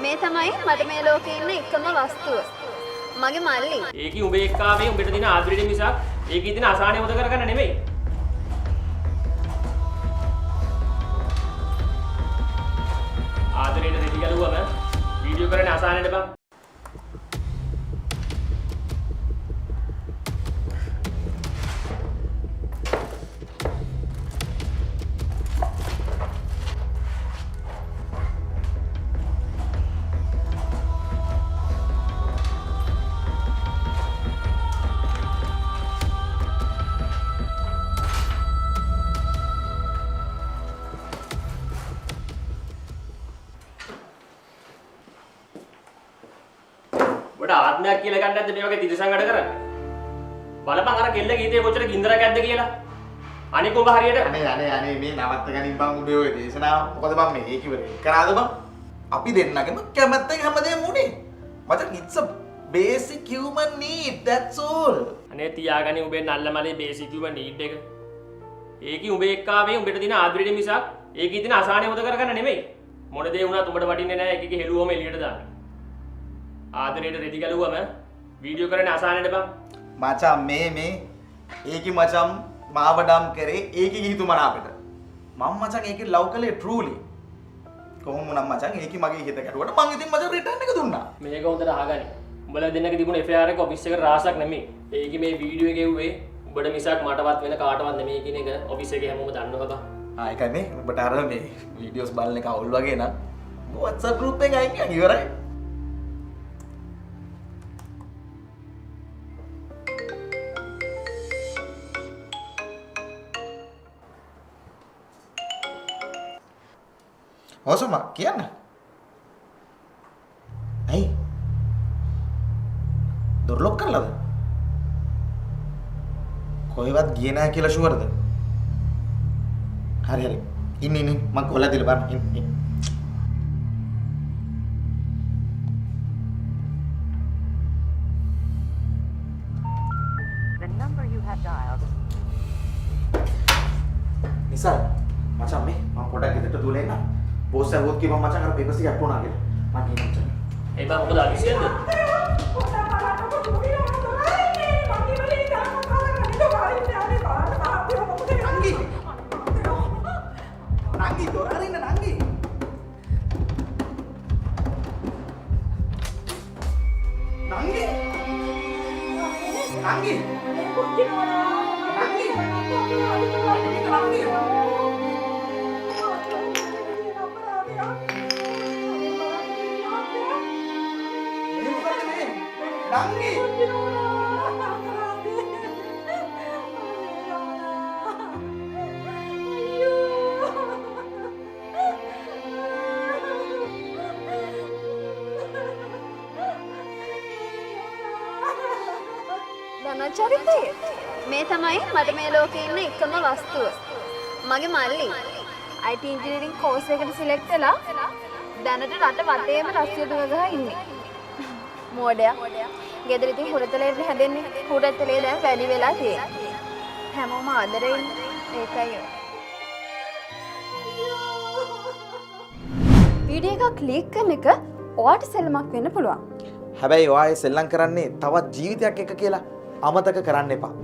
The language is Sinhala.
මේ තමයි මට මේ ලෝකේ ඉන්න එකම වස්තුව. මගේ මල්ලි. ඒකී උඹ එක්කාවේ උඹට දින ආදරෙට මිසක් ඒකී දින අසහනෙ උද කරගන්න නෙමෙයි. ආදරේට දෙටි ගලුවම වීඩියෝ කරන්නේ අසහනෙට බං. ඔබට ආත්මයක් කියලා ගන්න නැද්ද මේ වගේ තිරසං වැඩ කරන්නේ? බලපන් අර කෙල්ල ගීතේ කොච්චර ගින්දරක් ඇද්ද කියලා. අනික ඔබ හරියට අනේ මේ නවත්ත ගනින් බං උඹේ ඔය දේශනාව. මොකද බං මේ ඒක ඉවර කරාද බං? අපි දෙන්නගෙම කැමැත්තෙන් හැමදේම උනේ. මචං it's a basic human need, that's all. අනේ තියාගනි උඹේ නල්ල මලේ බේසික් human need එක. ඒකී උඹ එක්කාවේ උඹට දින ආදරෙට මිසක් ඒකී දින අසහනෙ උද කරගන්න නෙමෙයි. මොන දේ වුණත් උඹට වටින්නේ නැහැ ඒකේ හෙළුවම එළියට දාන්න. ආදරේට රෙදි ගලුවම වීඩියෝ කරන්නේ අසහනෙට බං. මචං මේ ඒකි මචං මාව ඩම් කරේ ඒකි හිතුමන අපිට. මම මචං ඒකේ ලව් කළේ truly. කොහොම වුණත් මචං ඒකි මගේ හිත ගැටුවට මං ඉතින් මචං රිටර්න් එක දුන්නා. මේක හොඳට අහගනි. උඹලා දෙන්නගේ තිබුණ FIR එක ඔෆිස් එකට රාසක් නෙමෙයි. ඒකේ මේ වීඩියෝ එකේ උවේ උඹට මිසක් මටවත් වෙන කාටවත් නෙමෙයි කියන එක ඔෆිස් එකේ හැමෝම දන්නවා බං. ඒකයි මේ උඹට අර මේ වීඩියෝස් බලන එක අවුල් වගේ නම් WhatsApp group එකේ අයින් ගියා ඉවරයි. ඔසම කියන්න. ඇයි? දොර ලොක් කරලාද? කොහෙවත් ගියේ නැහැ කියලා ෂුවර්ද? හරි. ඉන්න මං කොල්ලා දිලා බලන්න. ඉන්න. The number you have dialed. Nisal මචං මේ මම පොඩක් ගෙදරට දුවලා එන්න. බෝස් ඇහුවොත් කිව්වම මචං අර පේපර්ස් ටික අප්ලෝඩ් කරලා. මං කියනවා මචං. ඒ බං මොකද අදිසියද? නංගි දොර අරින්න නංගි. නංගි. නංගි. ධනචරිතය. මේ තමයි මට මේ ලෝකේ ඉන්න එකම වස්තුව. මගේ මල්ලි. IT engineering course එකට select වෙලා දැනට රට වටේම රස්සිය දුව ගහ ඉන්නේ. මෝඩයා. ගෙදර ඉතින් හුරතලේ හැදෙන්නේ. හුරතලේ දැන් වැඩි වෙලා තියෙන්නේ. හැමෝම ආදරේ ඉන්නේ. ඒකයි. වීඩියෝ එක ක්ලික් කරන එක ඔයාට සෙල්ලමක් වෙන්න පුළුවන්. හැබැයි ඔයා ඒ සෙල්ලම් කරන්නේ තවත් ජීවිතයක් එක කියලා අමතක කරන්න එපා.